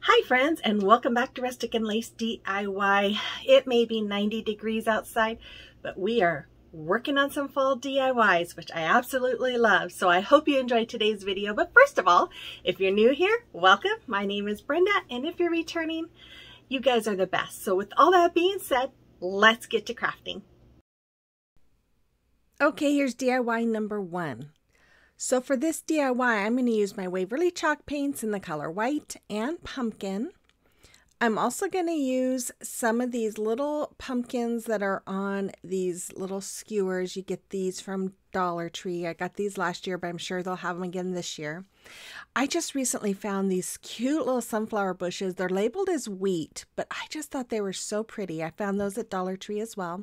Hi friends, and welcome back to Rustic and Lace DIY. It may be 90 degrees outside, but we are working on some fall DIYs, which I absolutely love. So I hope you enjoyed today's video. But first of all, if you're new here, welcome. My name is Brenda, and if you're returning, you guys are the best. So with all that being said, let's get to crafting. Okay, here's DIY number 1. So for this DIY, I'm going to use my Waverly chalk paints in the color white and pumpkin. I'm also going to use some of these little pumpkins that are on these little skewers. You get these from Dollar Tree. I got these last year, but I'm sure they'll have them again this year. I just recently found these cute little sunflower bushes. They're labeled as wheat, but I just thought they were so pretty. I found those at Dollar Tree as well.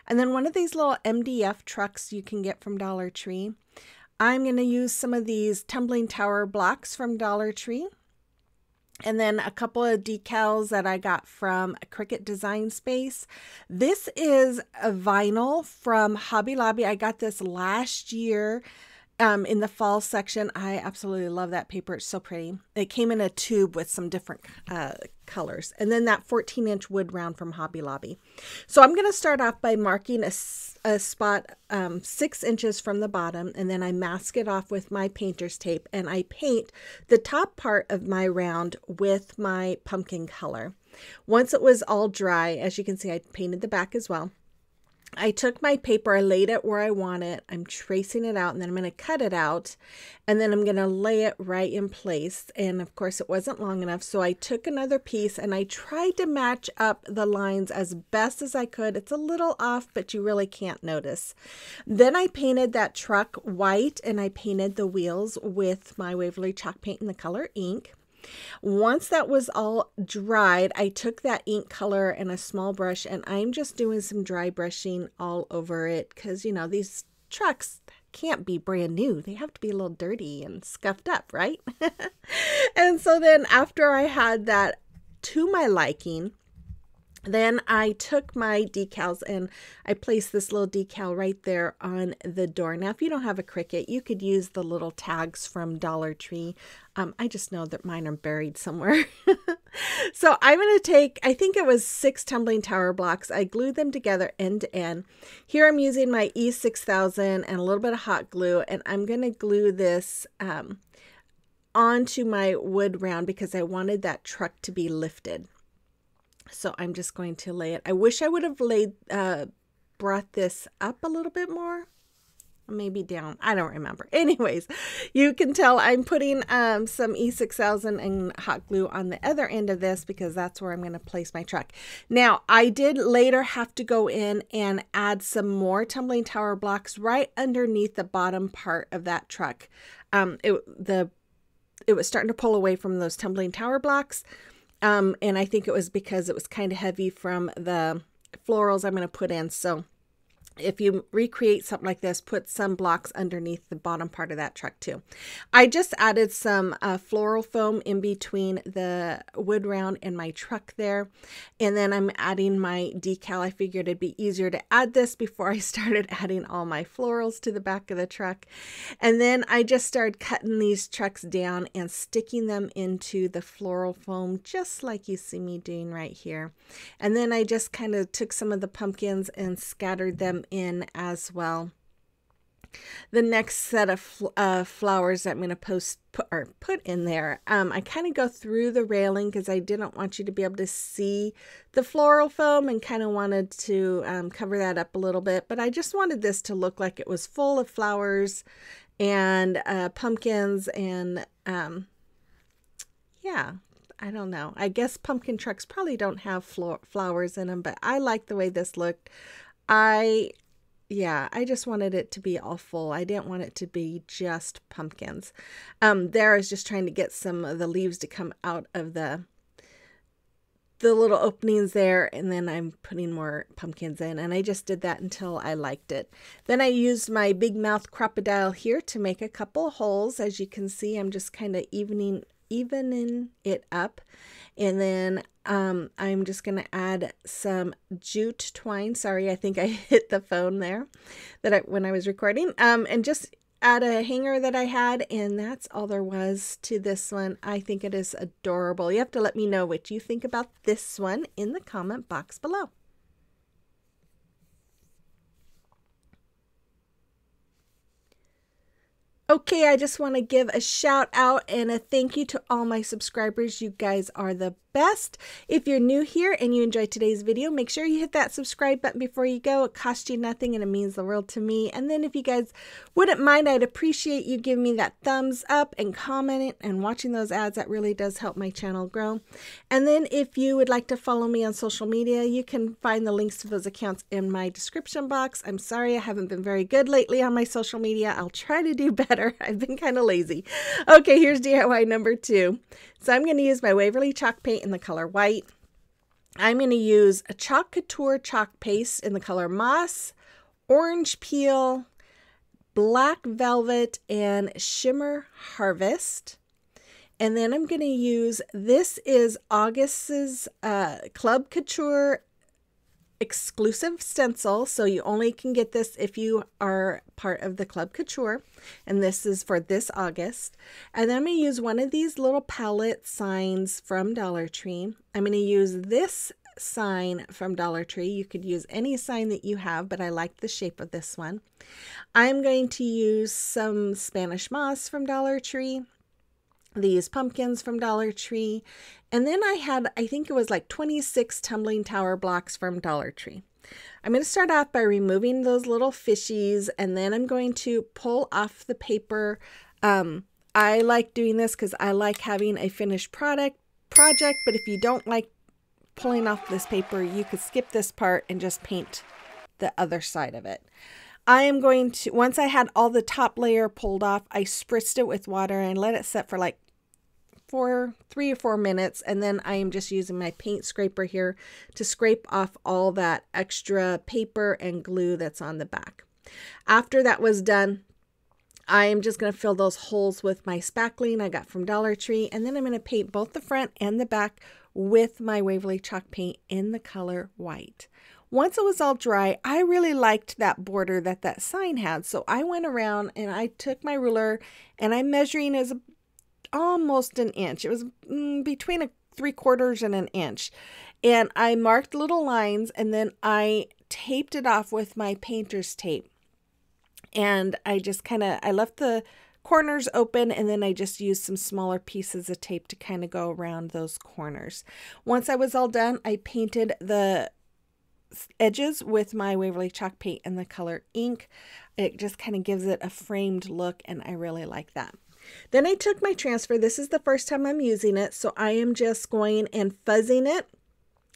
And then one of these little MDF trucks you can get from Dollar Tree. I'm going to use some of these tumbling tower blocks from Dollar Tree. And then a couple of decals that I got from Cricut Design Space. This is a vinyl from Hobby Lobby. I got this last year in the fall section. I absolutely love that paper. It's so pretty. It came in a tube with some different colors. And then that 14-inch wood round from Hobby Lobby. So I'm going to start off by marking a spot 6 inches from the bottom, and then I mask it off with my painter's tape, and I paint the top part of my round with my pumpkin color. Once it was all dry, as you can see, I painted the back as well. I took my paper, I laid it where I want it. I'm tracing it out, and then I'm going to cut it out, and then I'm going to lay it right in place. And of course it wasn't long enough, so I took another piece and I tried to match up the lines as best as I could. It's a little off, but you really can't notice. Then I painted that truck white, and I painted the wheels with my Waverly chalk paint in the color ink. Once that was all dried, I took that ink color and a small brush, and I'm just doing some dry brushing all over it because, you know, these trucks can't be brand new. They have to be a little dirty and scuffed up, right? And so then after I had that to my liking, then I took my decals and I placed this little decal right there on the door. Now, if you don't have a Cricut, you could use the little tags from Dollar Tree. I just know that mine are buried somewhere. So I'm going to take, I think it was 6 tumbling tower blocks. I glued them together end to end. Here I'm using my E6000 and a little bit of hot glue, and I'm going to glue this onto my wood round because I wanted that truck to be lifted. So I'm just going to lay it. I wish I would have brought this up a little bit more. Maybe down. I don't remember. Anyways, you can tell I'm putting some E6000 and hot glue on the other end of this because that's where I'm going to place my truck. Now, I did later have to go in and add some more tumbling tower blocks right underneath the bottom part of that truck. It was starting to pull away from those tumbling tower blocks. And I think it was because it was kind of heavy from the florals I'm going to put in. So if you recreate something like this, put some blocks underneath the bottom part of that truck too. I just added some floral foam in between the wood round and my truck there. And then I'm adding my decal. I figured it'd be easier to add this before I started adding all my florals to the back of the truck. And then I just started cutting these trucks down and sticking them into the floral foam, just like you see me doing right here. And then I just kind of took some of the pumpkins and scattered them in as well. The next set of flowers that I'm going to put in there, I kind of go through the railing because I didn't want you to be able to see the floral foam and kind of wanted to cover that up a little bit. But I just wanted this to look like it was full of flowers and pumpkins and yeah. I don't know. I guess pumpkin trucks probably don't have flowers in them, but I like the way this looked. I just wanted it to be all full. I didn't want it to be just pumpkins. There I was just trying to get some of the leaves to come out of the little openings there, and then I'm putting more pumpkins in, and I just did that until I liked it. Then I used my big mouth crocodile here to make a couple holes. As you can see, I'm just kind of evening it up. And then I'm just going to add some jute twine. Sorry, I think I hit the phone there when I was recording. And just at a hanger that I had, and that's all there was to this one. I think it is adorable. You have to let me know what you think about this one in the comment box below. Okay, I just want to give a shout out and a thank you to all my subscribers. You guys are the best. If you're new here and you enjoyed today's video, make sure you hit that subscribe button before you go. It costs you nothing and it means the world to me. And then if you guys wouldn't mind, I'd appreciate you giving me that thumbs up and commenting and watching those ads. That really does help my channel grow. And then if you would like to follow me on social media, you can find the links to those accounts in my description box. I'm sorry I haven't been very good lately on my social media. I'll try to do better. I've been kind of lazy. Okay, here's DIY number 2. So I'm going to use my Waverly chalk paint in the color white. I'm going to use a Chalk Couture chalk paste in the color moss, orange peel, black velvet, and shimmer harvest. And then I'm going to use, this is August's Club Couture exclusive stencil, so you only can get this if you are part of the Club Couture, and this is for this August. And then I'm going to use one of these little palette signs from Dollar Tree. I'm going to use this sign from Dollar Tree. You could use any sign that you have, but I like the shape of this one. I'm going to use some Spanish moss from Dollar Tree, these pumpkins from Dollar Tree, and then I had, I think it was like 26 tumbling tower blocks from Dollar Tree. I'm going to start off by removing those little fishies, and then I'm going to pull off the paper. I like doing this because I like having a finished project, but if you don't like pulling off this paper, you could skip this part and just paint the other side of it. I am going to, once I had all the top layer pulled off, I spritzed it with water and let it set for like 3 or 4 minutes. And then I am just using my paint scraper here to scrape off all that extra paper and glue that's on the back. After that was done, I am just going to fill those holes with my spackling I got from Dollar Tree. And then I'm going to paint both the front and the back with my Waverly chalk paint in the color white. Once it was all dry, I really liked that border that that sign had. So I went around and I took my ruler and I'm measuring as almost an inch. It was between 3/4 and an inch. And I marked little lines and then I taped it off with my painter's tape. And I just I left the corners open, and then I just used some smaller pieces of tape to kind of go around those corners. Once I was all done, I painted the edges with my Waverly chalk paint in the color ink. It just kind of gives it a framed look, and I really like that. Then I took my transfer. This is the first time I'm using it, so I am just going and fuzzing it.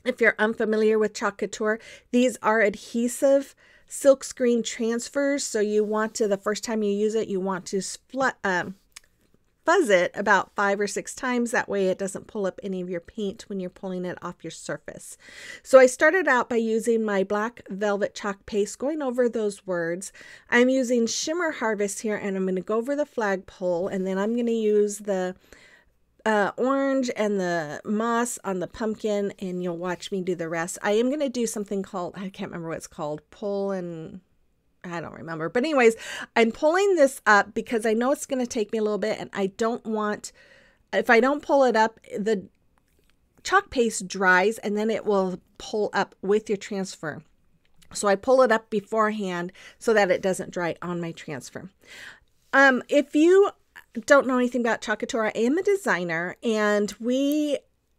If you're unfamiliar with Chalk Couture, these are adhesive silkscreen transfers, so you want to, the first time you use it, you want to fuzz it about 5 or 6 times. That way it doesn't pull up any of your paint when you're pulling it off your surface. So I started out by using my black velvet chalk paste, going over those words. I'm using Shimmer Harvest here, and I'm going to go over the flagpole, and then I'm going to use the orange and the moss on the pumpkin, and you'll watch me do the rest. I am going to do something called, I can't remember what it's called, pull and I don't remember. But anyways, I'm pulling this up because I know it's going to take me a little bit, and I don't want, if I don't pull it up, the chalk paste dries and then it will pull up with your transfer. So I pull it up beforehand so that it doesn't dry on my transfer. If you don't know anything about Chalk Couture, I am a designer, and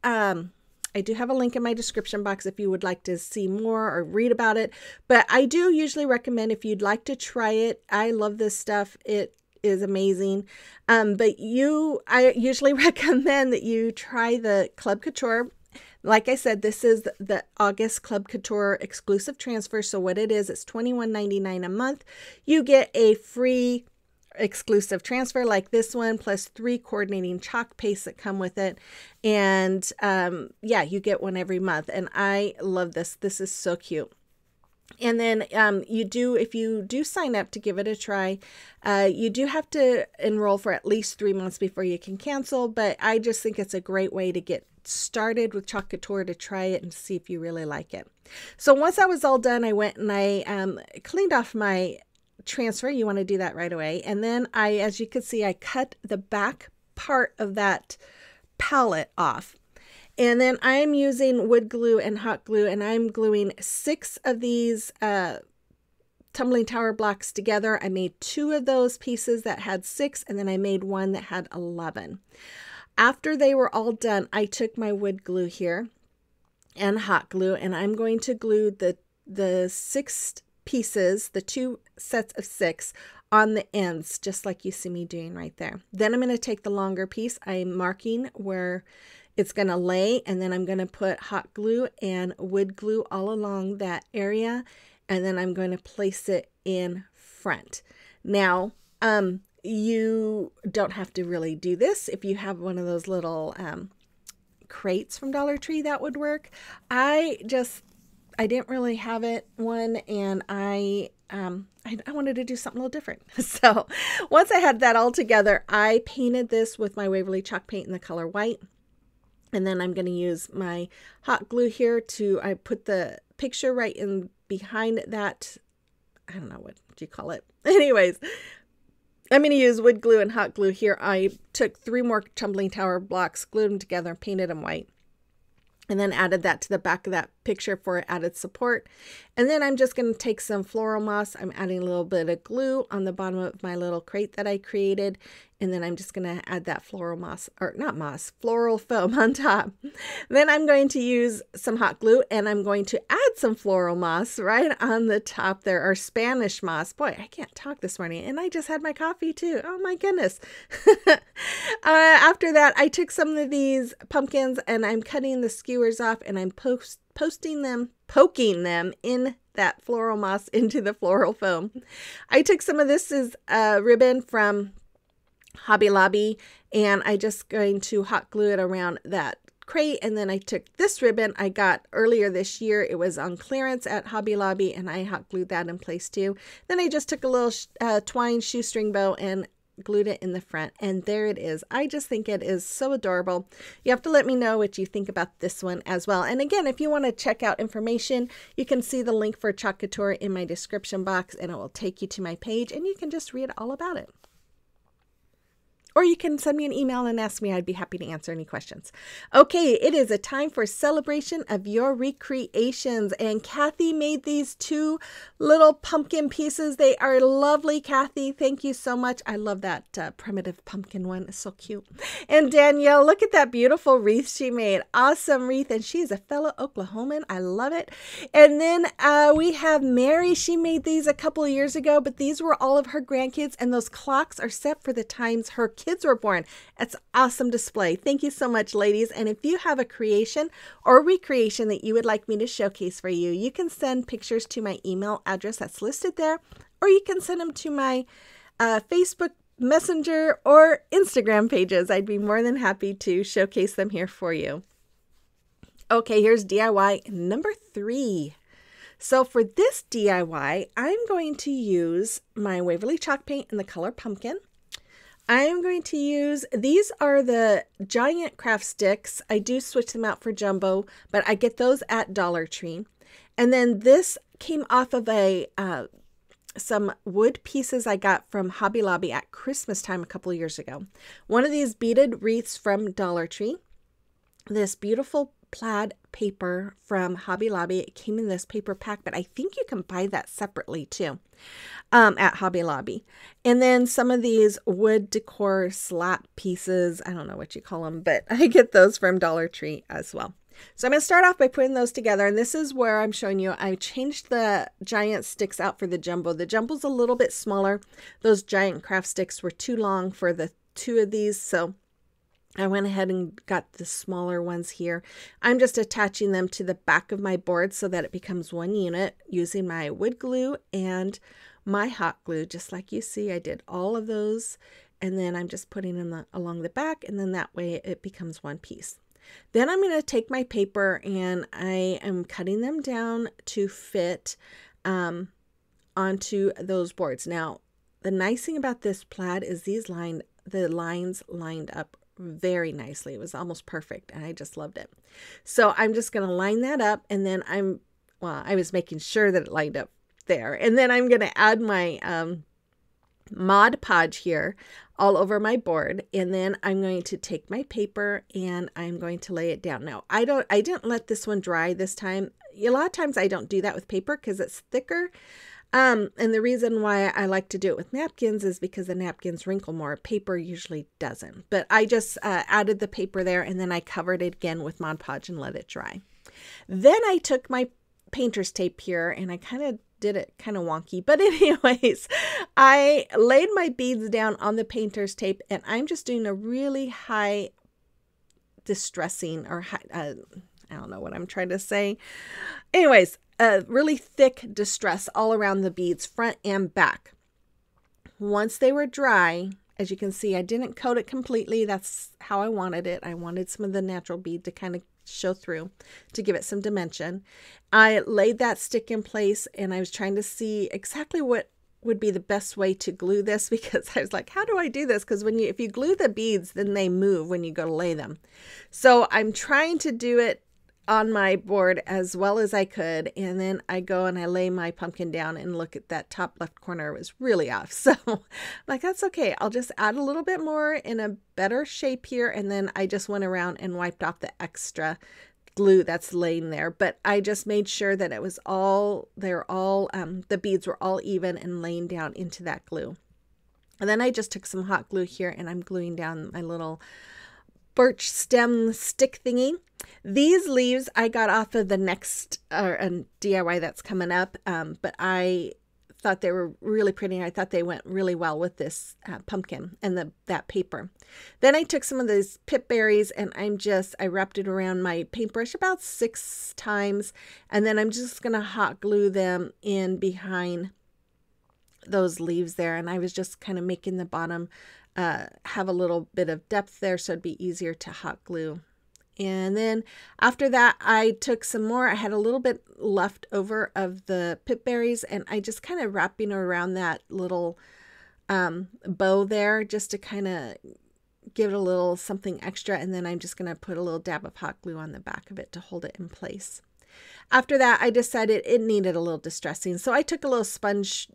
I do have a link in my description box if you would like to see more or read about it. But I do usually recommend, if you'd like to try it, I love this stuff. It is amazing. But I usually recommend that you try the Club Couture. Like I said, this is the August Club Couture exclusive transfer. So what it is, it's $21.99 a month. You get a free exclusive transfer like this one, plus 3 coordinating chalk pastes that come with it. And yeah, you get one every month, and I love this. This is so cute. And then if you do sign up to give it a try, you do have to enroll for at least 3 months before you can cancel. But I just think it's a great way to get started with Chalk Couture, to try it and see if you really like it. So once I was all done, I went and I cleaned off my transfer, you want to do that right away. And then as you can see, I cut the back part of that pallet off. And then I'm using wood glue and hot glue, and I'm gluing 6 of these tumbling tower blocks together. I made 2 of those pieces that had 6, and then I made one that had 11. After they were all done, I took my wood glue here and hot glue, and I'm going to glue the 6 pieces, the 2 sets of 6 on the ends, just like you see me doing right there. Then I'm going to take the longer piece. I'm marking where it's going to lay, and then I'm going to put hot glue and wood glue all along that area, and then I'm going to place it in front. Now, you don't have to really do this. If you have one of those little crates from Dollar Tree, that would work. I didn't really have one, and I wanted to do something a little different. So once I had that all together, I painted this with my Waverly chalk paint in the color white. And then I'm going to use my hot glue here I put the picture right in behind that. I don't know, what do you call it? Anyways, I'm going to use wood glue and hot glue here. I took 3 more tumbling tower blocks, glued them together, painted them white, and then added that to the back of that picture for added support. And then I'm just going to take some floral moss. I'm adding a little bit of glue on the bottom of my little crate that I created. And then I'm just going to add that floral moss, or not moss, floral foam on top. Then I'm going to use some hot glue, and I'm going to add some floral moss right on the top there, or Spanish moss. Boy, I can't talk this morning. And I just had my coffee too. Oh my goodness. After that, I took some of these pumpkins, and I'm cutting the skewers off, and I'm poking them in that floral moss into the floral foam. I took some of this ribbon from Hobby Lobby, and I just going to hot glue it around that crate. And then I took this ribbon I got earlier this year. It was on clearance at Hobby Lobby, and I hot glued that in place too. Then I just took a little twine shoestring bow and glued it in the front, and there it is. I just think it is so adorable. You have to let me know what you think about this one as well. And again, if you want to check out information, you can see the link for Chalk Couture in my description box, and it will take you to my page, and you can just read all about it. Or you can send me an email and ask me. I'd be happy to answer any questions. Okay, it is a time for celebration of your recreations. And Kathy made these 2 little pumpkin pieces. They are lovely, Kathy. Thank you so much. I love that primitive pumpkin one. It's so cute. And Danielle, look at that beautiful wreath she made. Awesome wreath. And she's a fellow Oklahoman. I love it. And then we have Mary. She made these a couple of years ago, but these were all of her grandkids. And those clocks are set for the times her kids were born. It's awesome display. Thank you so much, ladies. And if you have a creation or recreation that you would like me to showcase for you, you can send pictures to my email address that's listed there, or you can send them to my Facebook Messenger or Instagram pages. I'd be more than happy to showcase them here for you. Okay, here's DIY number 3. So for this DIY, I'm going to use my Waverly chalk paint in the color pumpkin. I'm going to use, these are the giant craft sticks. I do switch them out for jumbo, but I get those at Dollar Tree. And then this came off of some wood pieces I got from Hobby Lobby at Christmas time a couple of years ago. One of these beaded wreaths from Dollar Tree. This beautiful plaid paper from Hobby Lobby. It came in this paper pack, but I think you can buy that separately too at Hobby Lobby. And then some of these wood decor slat pieces. I don't know what you call them, but I get those from Dollar Tree as well. So I'm going to start off by putting those together, and this is where I'm showing you I changed the giant sticks out for the jumbo. The jumbo's a little bit smaller. Those giant craft sticks were too long for the 2 of these, so I went ahead and got the smaller ones here. I'm just attaching them to the back of my board so that it becomes one unit using my wood glue and my hot glue. Just like you see, I did all of those, and then I'm just putting them along the back, and then that way it becomes one piece. Then I'm going to take my paper, and I am cutting them down to fit onto those boards. Now, the nice thing about this plaid is the lines lined up very nicely. It was almost perfect, and I just loved it. So I'm just going to line that up, and then I was making sure that it lined up there. And then I'm going to add my Mod Podge here all over my board, and then I'm going to take my paper and I'm going to lay it down. Now I didn't let this one dry this time. A lot of times I don't do that with paper because it's thicker. And the reason why I like to do it with napkins is because the napkins wrinkle more. Paper usually doesn't. But I just added the paper there, and then I covered it again with Mod Podge and let it dry. Then I took my painter's tape here, and I kind of did it kind of wonky. But anyways, I laid my beads down on the painter's tape, and I'm just doing a really high distressing, or high, I don't know what I'm trying to say. Anyways, a really thick distress all around the beads, front and back. Once they were dry, as you can see, I didn't coat it completely. That's how I wanted it. I wanted some of the natural bead to kind of show through to give it some dimension. I laid that stick in place, and I was trying to see exactly what would be the best way to glue this, because I was like, how do I do this? Because if you glue the beads, then they move when you go to lay them. So I'm trying to do it on my board as well as I could, and then I go and I lay my pumpkin down and look at that top left corner. It was really off, so I'm like, that's okay, I'll just add a little bit more in a better shape here. And then I just went around and wiped off the extra glue that's laying there, but I just made sure that it was all the beads were all even and laying down into that glue. And then I just took some hot glue here, and I'm gluing down my little birch stem stick thingy. These leaves I got off of the next DIY that's coming up, but I thought they were really pretty. I thought they went really well with this pumpkin and that paper. Then I took some of these pip berries, and I wrapped it around my paintbrush about 6 times, and then I'm just gonna hot glue them in behind those leaves there. And I was just kind of making the bottom have a little bit of depth there, so it'd be easier to hot glue. And then after that, I took some more. I had a little bit left over of the pip berries, and I just kind of wrapping around that little bow there, just to kind of give it a little something extra. And then I'm just going to put a little dab of hot glue on the back of it to hold it in place. After that, I decided it needed a little distressing, so I took a little sponge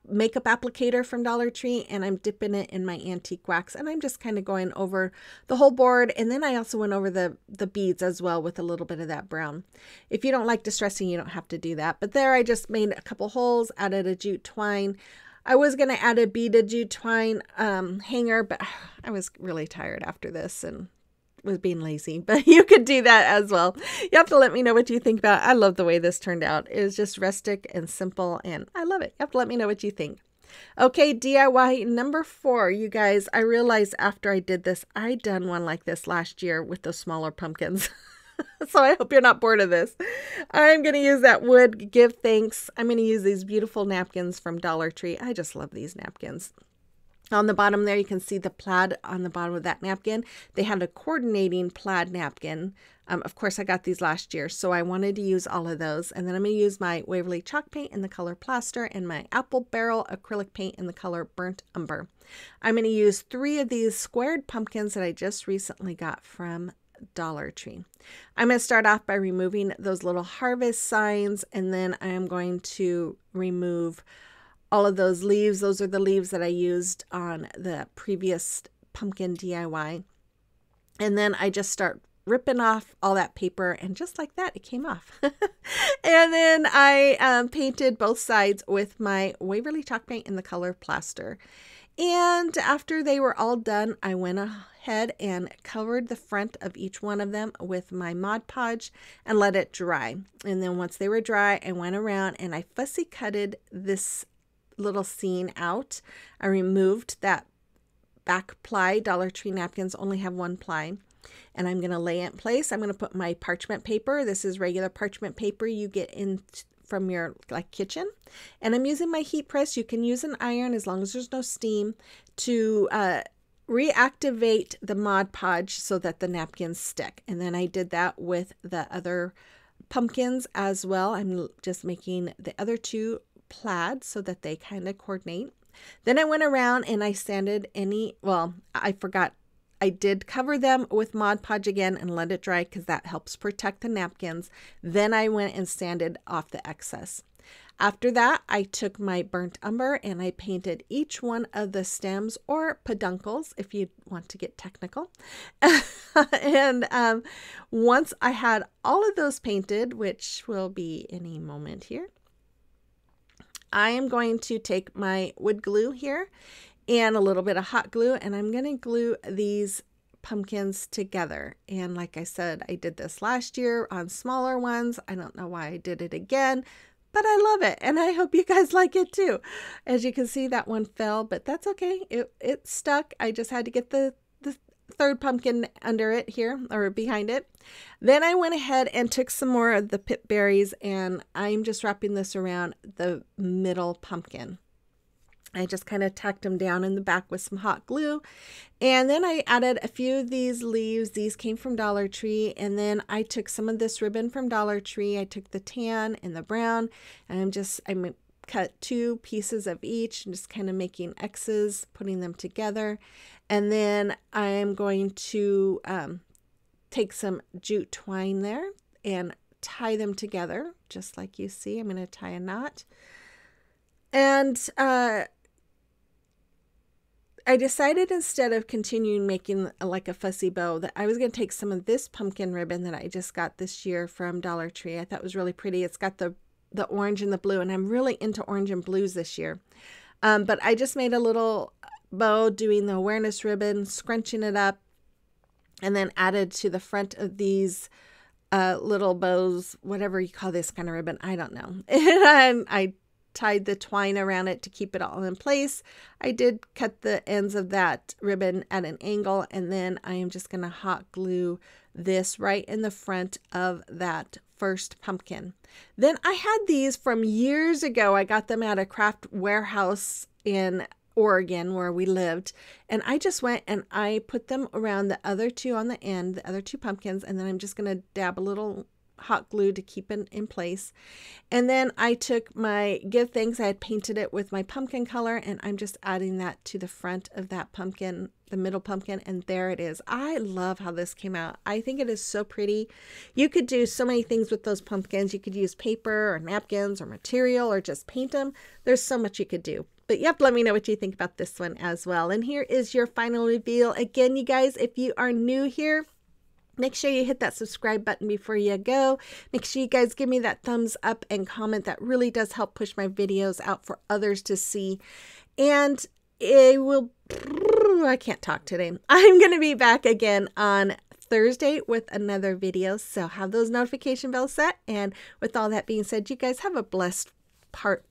makeup applicator from Dollar Tree, and I'm dipping it in my antique wax, and I'm just kind of going over the whole board. And then I also went over the beads as well with a little bit of that brown. If you don't like distressing, you don't have to do that. But there I just made a couple holes, added a jute twine. I was going to add a beaded jute twine hanger, but I was really tired after this and was being lazy. But you could do that as well. You have to let me know what you think about it. I love the way this turned out. It was just rustic and simple, and I love it. You have to let me know what you think. Okay, DIY number 4, you guys. I realized after I did this, I done one like this last year with those smaller pumpkins. So I hope you're not bored of this. I'm going to use that wood give thanks. I'm going to use these beautiful napkins from Dollar Tree. I just love these napkins. On the bottom there, you can see the plaid on the bottom of that napkin. They had a coordinating plaid napkin. Of course, I got these last year, so I wanted to use all of those. And then I'm going to use my Waverly chalk paint in the color Plaster and my Apple Barrel acrylic paint in the color Burnt Umber. I'm going to use 3 of these squared pumpkins that I just recently got from Dollar Tree. I'm going to start off by removing those little harvest signs, and then I am going to remove all of those leaves. Those are the leaves that I used on the previous pumpkin DIY. And then I just start ripping off all that paper, and just like that, it came off. And then I painted both sides with my Waverly chalk paint in the color Plaster. And after they were all done, I went ahead and covered the front of each one of them with my Mod Podge and let it dry. And then once they were dry, I went around and I fussy cutted this little seam out. I removed that back ply. Dollar Tree napkins only have 1 ply. And I'm going to lay it in place. I'm going to put my parchment paper. This is regular parchment paper you get in from your kitchen. And I'm using my heat press. You can use an iron as long as there's no steam to reactivate the Mod Podge so that the napkins stick. And then I did that with the other pumpkins as well. I'm just making the other 2 plaid so that they kind of coordinate. Then I went around and I sanded I forgot I did cover them with Mod Podge again and let it dry because that helps protect the napkins. Then I went and sanded off the excess. After that, I took my burnt umber and I painted each one of the stems, or peduncles if you want to get technical. And once I had all of those painted, which will be any moment here, I am going to take my wood glue here and a little bit of hot glue, and I'm going to glue these pumpkins together. And like I said, I did this last year on smaller ones. I don't know why I did it again, but I love it, and I hope you guys like it too. As you can see, that one fell, but that's okay. It stuck. I just had to get the third pumpkin under it here, or behind it. Then I went ahead and took some more of the pip berries, and I'm just wrapping this around the middle pumpkin. I just kind of tacked them down in the back with some hot glue. And then I added a few of these leaves. These came from Dollar Tree. And then I took some of this ribbon from Dollar Tree. I took the tan and the brown, and I'm cut 2 pieces of each and just kind of making X's, putting them together. And then I'm going to take some jute twine there and tie them together, just like you see. I'm going to tie a knot. And I decided, instead of continuing making like a fussy bow, that I was going to take some of this pumpkin ribbon that I just got this year from Dollar Tree. I thought it was really pretty. It's got the orange and the blue, and I'm really into orange and blues this year. But I just made a little bow doing the awareness ribbon, scrunching it up, and then added to the front of these little bows, whatever you call this kind of ribbon, I don't know. And I tied the twine around it to keep it all in place. I did cut the ends of that ribbon at an angle, and then I am just going to hot glue this right in the front of that first pumpkin. Then I had these from years ago. I got them at a craft warehouse in Oregon where we lived, and I just went and I put them around the other 2 on the end, the other 2 pumpkins, and then I'm just going to dab a little hot glue to keep it in place. And then I took my Give Thanks, I had painted it with my pumpkin color, and I'm just adding that to the front of that pumpkin, the middle pumpkin, and there it is. I love how this came out. I think it is so pretty. You could do so many things with those pumpkins. You could use paper or napkins or material, or just paint them. There's so much you could do. But yep, let me know what you think about this one as well. And here is your final reveal. Again, you guys, if you are new here, make sure you hit that subscribe button before you go. Make sure you guys give me that thumbs up and comment. That really does help push my videos out for others to see. And I can't talk today. I'm going to be back again on Thursday with another video. So have those notification bells set. And with all that being said, you guys have a blessed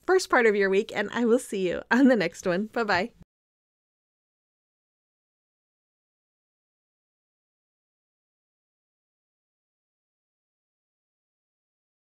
first part of your week, and I will see you on the next one. Bye-bye.